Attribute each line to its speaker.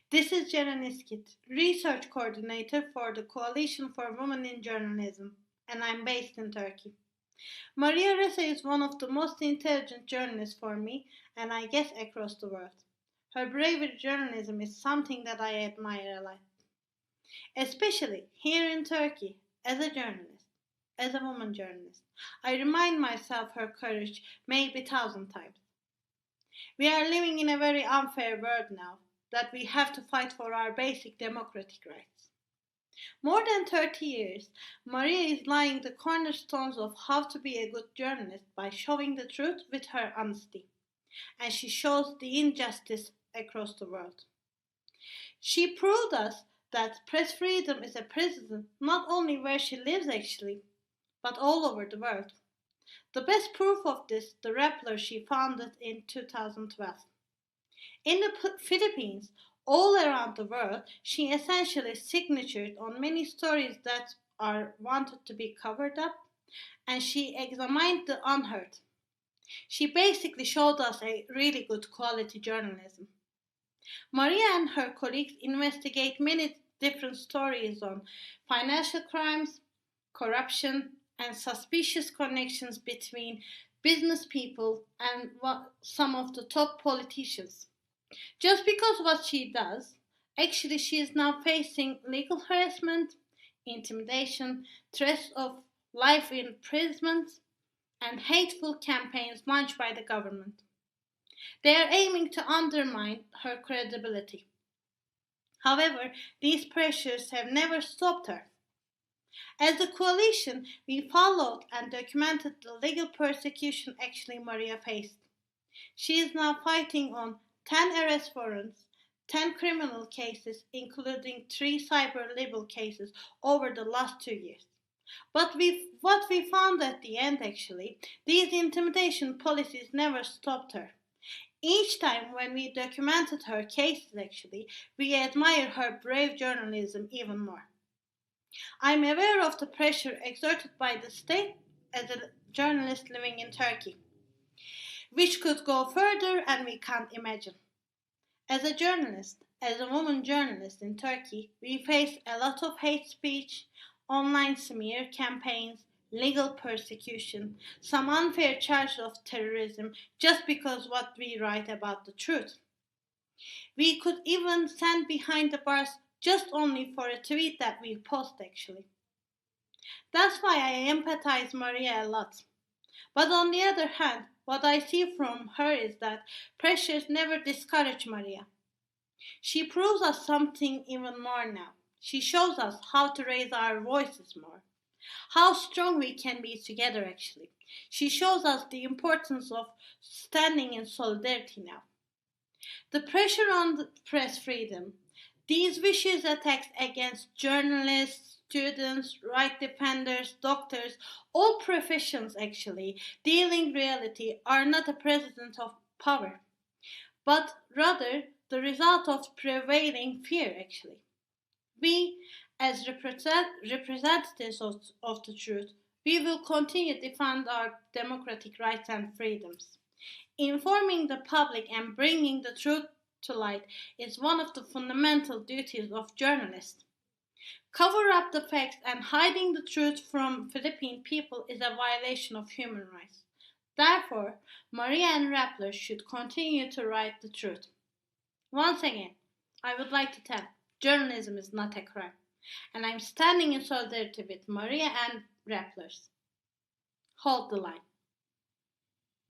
Speaker 1: This is Ceren İskit, Research Coordinator for the Coalition for Women in Journalism, and I'm based in Turkey. Maria Ressa is one of the most intelligent journalists for me, and I guess across the world. Her bravery journalism is something that I admire a lot, especially here in Turkey as a journalist, as a woman journalist. I remind myself her courage maybe 1,000 times. We are living in a very unfair world now that we have to fight for our basic democratic rights. More than 30 years, Maria is laying the cornerstones of how to be a good journalist by showing the truth with her honesty, and she shows the injustice across the world. She proved us that press freedom is a precedent not only where she lives actually, but all over the world. The best proof of this, the Rappler she founded in 2012. In the Philippines, all around the world, she essentially signatured on many stories that are wanted to be covered up, and she examined the unheard. She basically showed us a really good quality journalism. Maria and her colleagues investigate many different stories on financial crimes, corruption, and suspicious connections between business people and some of the top politicians. Just because what she does, actually, she is now facing legal harassment, intimidation, threats of life imprisonment, and hateful campaigns launched by the government. They are aiming to undermine her credibility. However, these pressures have never stopped her. As the coalition, we followed and documented the legal persecution actually Maria faced. She is now fighting on 10 arrest warrants, 10 criminal cases, including 3 cyber libel cases over the last 2 years. But what we found at the end actually, these intimidation policies never stopped her. Each time when we documented her cases actually, we admire her brave journalism even more. I'm aware of the pressure exerted by the state as a journalist living in Turkey, which could go further and we can't imagine. As a journalist, as a woman journalist in Turkey, we face a lot of hate speech, online smear campaigns, legal persecution, some unfair charge of terrorism just because what we write about the truth. We could even stand behind the bars just only for a tweet that we post actually. That's why I empathize Maria a lot. But on the other hand, what I see from her is that pressures never discourage Maria. She proves us something even more now. She shows us how to raise our voices more, how strong we can be together actually. She shows us the importance of standing in solidarity now. The pressure on the press freedom, these vicious attacks against journalists, students, right defenders, doctors, all professions actually, dealing reality are not a precedent of power, but rather the result of prevailing fear actually. We, as representatives of the truth, we will continue to defend our democratic rights and freedoms. Informing the public and bringing the truth to light is one of the fundamental duties of journalists. Cover up the facts and hiding the truth from Philippine people is a violation of human rights. Therefore, Maria and Rappler should continue to write the truth. Once again, I would like to tell journalism is not a crime, and I'm standing in solidarity with Maria and Rapplers. Hold the line.